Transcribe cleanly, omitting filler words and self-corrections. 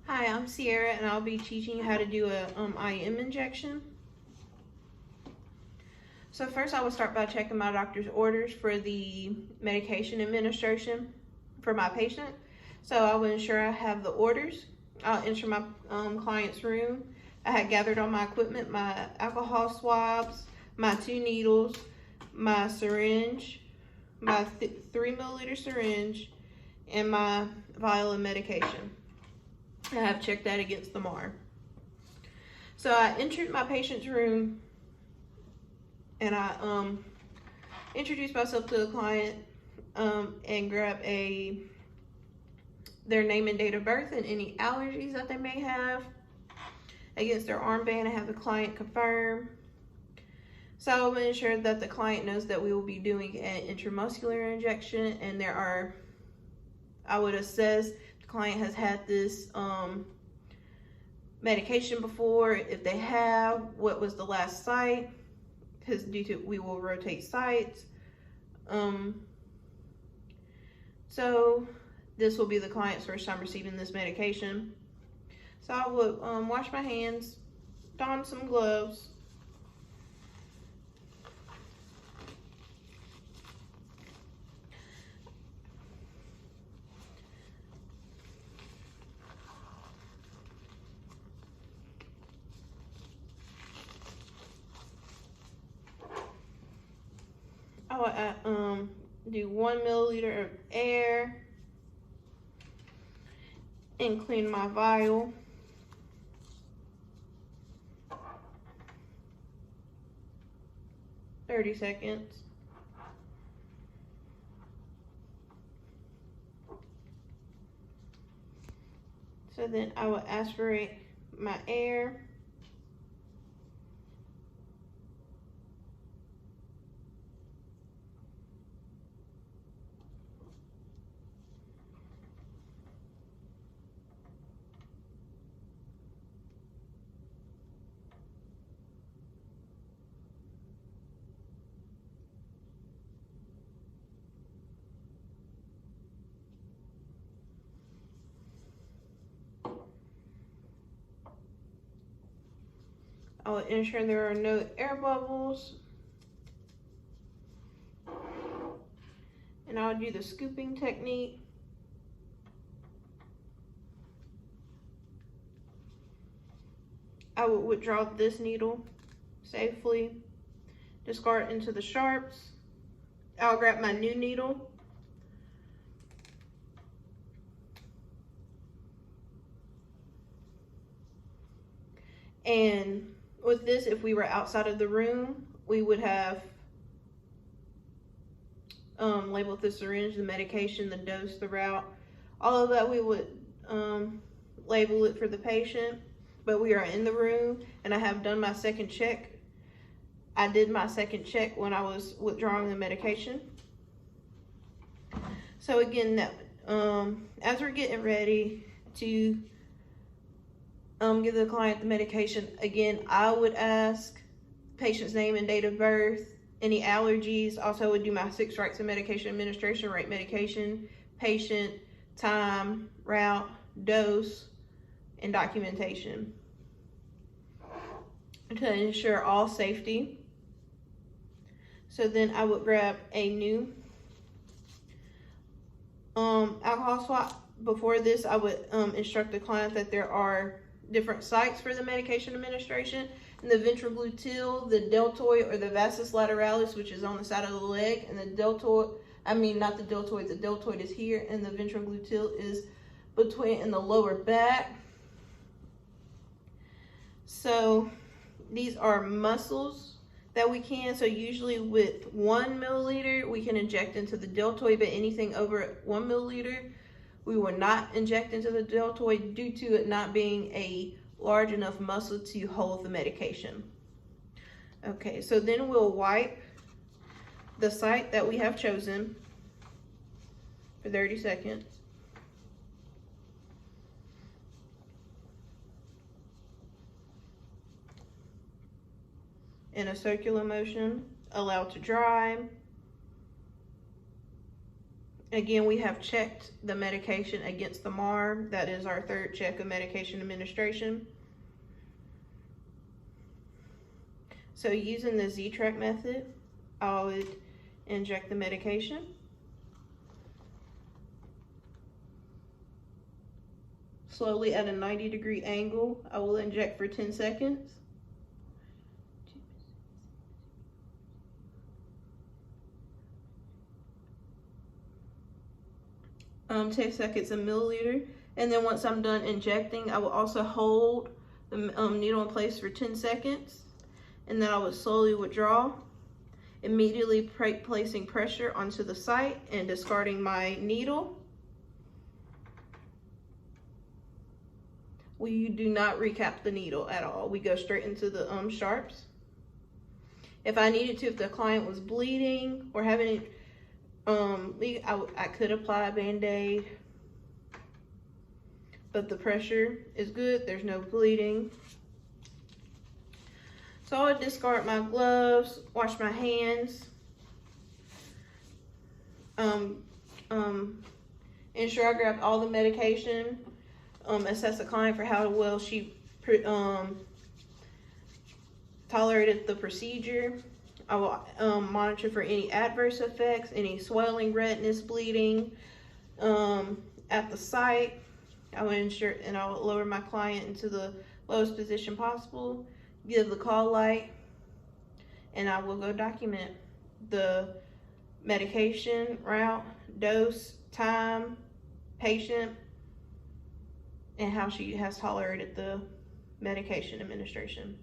Hi, I'm Sierra, and I'll be teaching you how to do a IM injection. So first, I will start by checking my doctor's orders for the medication administration for my patient. So I will ensure I have the orders. I'll enter my client's room. I had gathered all my equipment, my alcohol swabs, my 2 needles, my syringe, my 3 milliliter syringe, and my vial of medication. I have checked that against the MAR. So I entered my patient's room and I introduced myself to the client and grabbed their name and date of birth and any allergies that they may have against their armband. I have the client confirm. So I will ensure that the client knows that we will be doing an intramuscular injection, and I would assess the client has had this medication before. If they have, what was the last site? Because we will rotate sites. So this will be the client's first time receiving this medication. So I would wash my hands, don some gloves, I will do 1 milliliter of air and clean my vial. $30 seconds. So then I will aspirate my air. I will ensure there are no air bubbles. And I'll do the scooping technique. I will withdraw this needle safely, discard into the sharps. I'll grab my new needle. And with this, if we were outside of the room, we would have labeled the syringe, the medication, the dose, the route, all of that. We would label it for the patient, but we are in the room, and I have done my second check. I did my second check when I was withdrawing the medication. So again, as we're getting ready to give the client the medication, again, I would ask patient's name and date of birth, any allergies. Also, I would do my 6 rights of medication administration, rate medication, patient, time, route, dose, and documentation to ensure all safety. So then I would grab a new alcohol swab. Before this, I would instruct the client that there are different sites for the medication administration. In the ventrogluteal, the deltoid, or the vastus lateralis, which is on the side of the leg, and the deltoid, not the deltoid, the deltoid is here, and the ventrogluteal is in the lower back. So these are muscles that we can, so usually with 1 milliliter, we can inject into the deltoid, but anything over 1 milliliter, we will not inject into the deltoid due to it not being a large enough muscle to hold the medication. Okay, so then we'll wipe the site that we have chosen for 30 seconds. In a circular motion, allow to dry, Again, we have checked the medication against the MAR. That is our third check of medication administration. So using the Z-Track method, I would inject the medication. Slowly at a 90-degree angle, I will inject for 10 seconds. 10 seconds a milliliter. And then once I'm done injecting, I will also hold the needle in place for 10 seconds. And then I would slowly withdraw, immediately placing pressure onto the site and discarding my needle. We do not recap the needle at all. We go straight into the sharps. If I needed to, if the client was bleeding or having I could apply a Band-Aid, but the pressure is good. There's no bleeding. So I would discard my gloves, wash my hands, ensure I grabbed all the medication, assess the client for how well she tolerated the procedure. I will monitor for any adverse effects, any swelling, redness, bleeding at the site. I will ensure, and I will lower my client into the lowest position possible, give the call light, and I will go document the medication, route, dose, time, patient, and how she has tolerated the medication administration.